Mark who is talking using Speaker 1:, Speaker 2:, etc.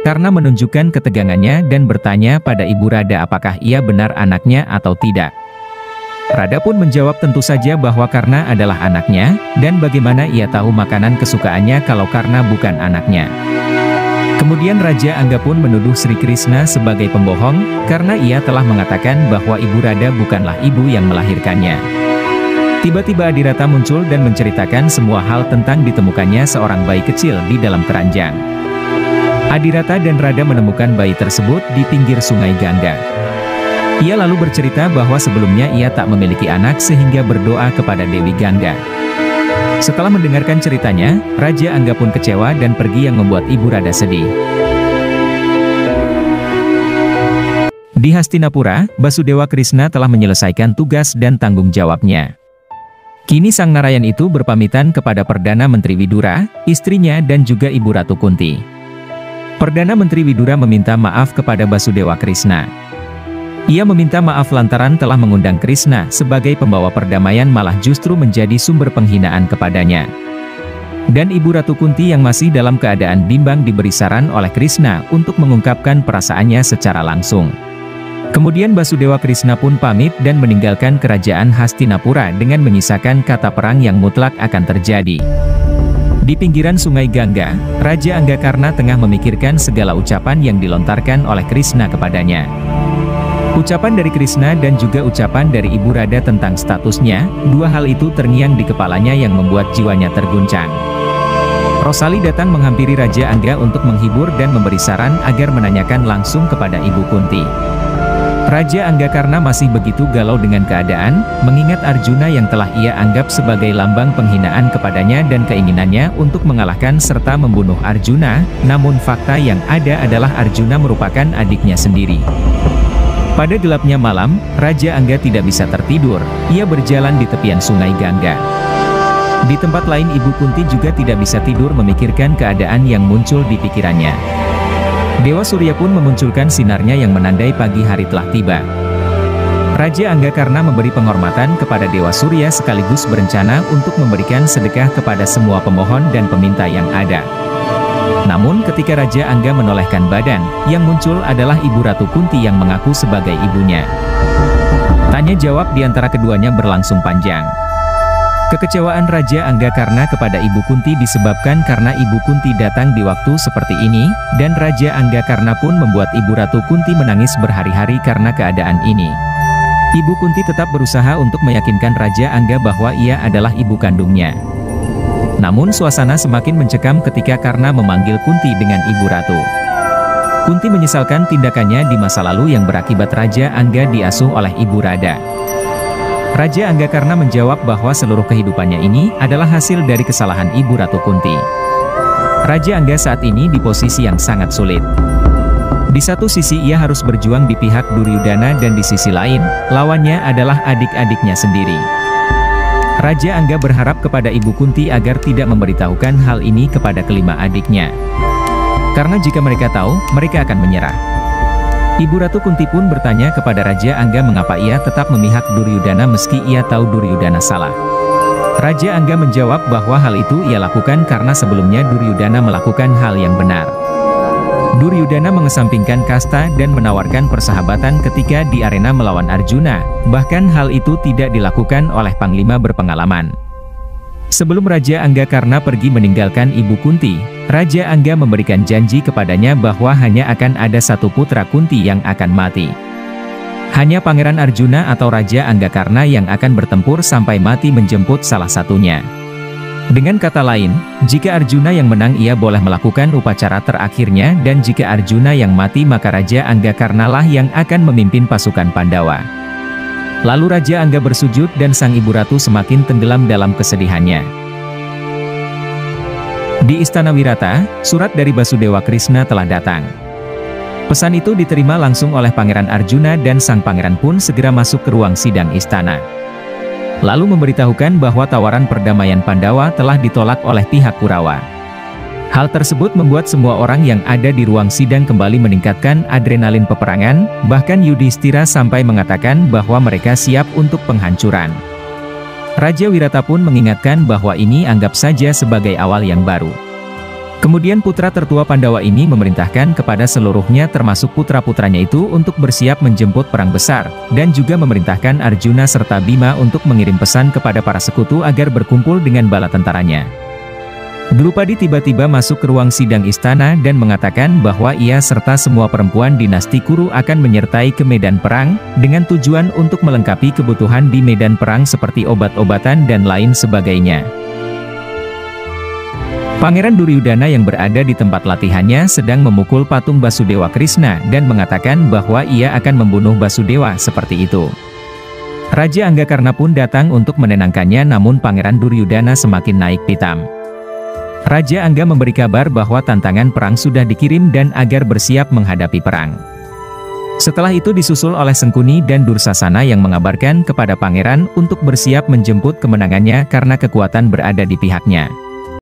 Speaker 1: karena menunjukkan ketegangannya dan bertanya pada Ibu Radha apakah ia benar anaknya atau tidak. Radha pun menjawab tentu saja bahwa karena adalah anaknya, dan bagaimana ia tahu makanan kesukaannya kalau karena bukan anaknya. Kemudian Raja Angga pun menuduh Sri Krishna sebagai pembohong, karena ia telah mengatakan bahwa Ibu Radha bukanlah ibu yang melahirkannya. Tiba-tiba Adirata muncul dan menceritakan semua hal tentang ditemukannya seorang bayi kecil di dalam keranjang. Adirata dan Radha menemukan bayi tersebut di pinggir sungai Gangga. Ia lalu bercerita bahwa sebelumnya ia tak memiliki anak sehingga berdoa kepada Dewi Gangga. Setelah mendengarkan ceritanya, Raja Angga pun kecewa dan pergi yang membuat Ibu Radha sedih. Di Hastinapura, Basudewa Krishna telah menyelesaikan tugas dan tanggung jawabnya. Kini Sang Narayan itu berpamitan kepada Perdana Menteri Widura, istrinya dan juga Ibu Ratu Kunti. Perdana Menteri Widura meminta maaf kepada Basudewa Krishna. Ia meminta maaf lantaran telah mengundang Krishna sebagai pembawa perdamaian malah justru menjadi sumber penghinaan kepadanya. Dan Ibu Ratu Kunti yang masih dalam keadaan bimbang diberi saran oleh Krishna untuk mengungkapkan perasaannya secara langsung. Kemudian Basudewa Krishna pun pamit dan meninggalkan kerajaan Hastinapura dengan menyisakan kata perang yang mutlak akan terjadi. Di pinggiran sungai Gangga, Raja Anggakarna tengah memikirkan segala ucapan yang dilontarkan oleh Krishna kepadanya. Ucapan dari Krishna dan juga ucapan dari Ibu Radha tentang statusnya, dua hal itu terngiang di kepalanya yang membuat jiwanya terguncang. Rosali datang menghampiri Raja Angga untuk menghibur dan memberi saran agar menanyakan langsung kepada Ibu Kunti. Raja Anggakarna masih begitu galau dengan keadaan, mengingat Arjuna yang telah ia anggap sebagai lambang penghinaan kepadanya dan keinginannya untuk mengalahkan serta membunuh Arjuna, namun fakta yang ada adalah Arjuna merupakan adiknya sendiri. Pada gelapnya malam, Raja Angga tidak bisa tertidur, ia berjalan di tepian sungai Gangga. Di tempat lain Ibu Kunti juga tidak bisa tidur memikirkan keadaan yang muncul di pikirannya. Dewa Surya pun memunculkan sinarnya yang menandai pagi hari telah tiba. Raja Anggakarna memberi penghormatan kepada Dewa Surya sekaligus berencana untuk memberikan sedekah kepada semua pemohon dan peminta yang ada. Namun ketika Raja Angga menolehkan badan, yang muncul adalah Ibu Ratu Kunti yang mengaku sebagai ibunya. Tanya jawab di antara keduanya berlangsung panjang. Kekecewaan Raja Anggakarna kepada Ibu Kunti disebabkan karena Ibu Kunti datang di waktu seperti ini, dan Raja Anggakarna pun membuat Ibu Ratu Kunti menangis berhari-hari karena keadaan ini. Ibu Kunti tetap berusaha untuk meyakinkan Raja Angga bahwa ia adalah ibu kandungnya. Namun suasana semakin mencekam ketika Karna memanggil Kunti dengan Ibu Ratu. Kunti menyesalkan tindakannya di masa lalu yang berakibat Raja Angga diasuh oleh Ibu Radha. Raja Anggakarna menjawab bahwa seluruh kehidupannya ini adalah hasil dari kesalahan Ibu Ratu Kunti. Raja Angga saat ini di posisi yang sangat sulit. Di satu sisi ia harus berjuang di pihak Duryudana dan di sisi lain, lawannya adalah adik-adiknya sendiri. Raja Angga berharap kepada Ibu Kunti agar tidak memberitahukan hal ini kepada kelima adiknya. Karena jika mereka tahu, mereka akan menyerah. Ibu Ratu Kunti pun bertanya kepada Raja Angga mengapa ia tetap memihak Duryudana meski ia tahu Duryudana salah. Raja Angga menjawab bahwa hal itu ia lakukan karena sebelumnya Duryudana melakukan hal yang benar. Duryudana mengesampingkan kasta dan menawarkan persahabatan ketika di arena melawan Arjuna, bahkan hal itu tidak dilakukan oleh Panglima berpengalaman. Sebelum Raja Anggakarna pergi meninggalkan Ibu Kunti, Raja Angga memberikan janji kepadanya bahwa hanya akan ada satu putra Kunti yang akan mati. Hanya Pangeran Arjuna atau Raja Anggakarna yang akan bertempur sampai mati menjemput salah satunya. Dengan kata lain, jika Arjuna yang menang ia boleh melakukan upacara terakhirnya dan jika Arjuna yang mati maka Raja Anggakarna lah yang akan memimpin pasukan Pandawa. Lalu Raja Angga bersujud dan sang Ibu Ratu semakin tenggelam dalam kesedihannya. Di Istana Wirata, surat dari Basudewa Krishna telah datang. Pesan itu diterima langsung oleh Pangeran Arjuna dan sang pangeran pun segera masuk ke ruang sidang istana. Lalu memberitahukan bahwa tawaran perdamaian Pandawa telah ditolak oleh pihak Kurawa. Hal tersebut membuat semua orang yang ada di ruang sidang kembali meningkatkan adrenalin peperangan, bahkan Yudhistira sampai mengatakan bahwa mereka siap untuk penghancuran. Raja Wirata pun mengingatkan bahwa ini anggap saja sebagai awal yang baru. Kemudian putra tertua Pandawa ini memerintahkan kepada seluruhnya termasuk putra-putranya itu untuk bersiap menjemput perang besar, dan juga memerintahkan Arjuna serta Bima untuk mengirim pesan kepada para sekutu agar berkumpul dengan bala tentaranya. Drupadi tiba-tiba masuk ke ruang sidang istana dan mengatakan bahwa ia serta semua perempuan dinasti Kuru akan menyertai ke medan perang, dengan tujuan untuk melengkapi kebutuhan di medan perang seperti obat-obatan dan lain sebagainya. Pangeran Duryudana yang berada di tempat latihannya sedang memukul patung Basudewa Krishna dan mengatakan bahwa ia akan membunuh Basudewa seperti itu. Raja Anggakarna pun datang untuk menenangkannya, namun Pangeran Duryudana semakin naik pitam. Raja Angga memberi kabar bahwa tantangan perang sudah dikirim dan agar bersiap menghadapi perang. Setelah itu disusul oleh Sengkuni dan Dursasana yang mengabarkan kepada pangeran untuk bersiap menjemput kemenangannya karena kekuatan berada di pihaknya.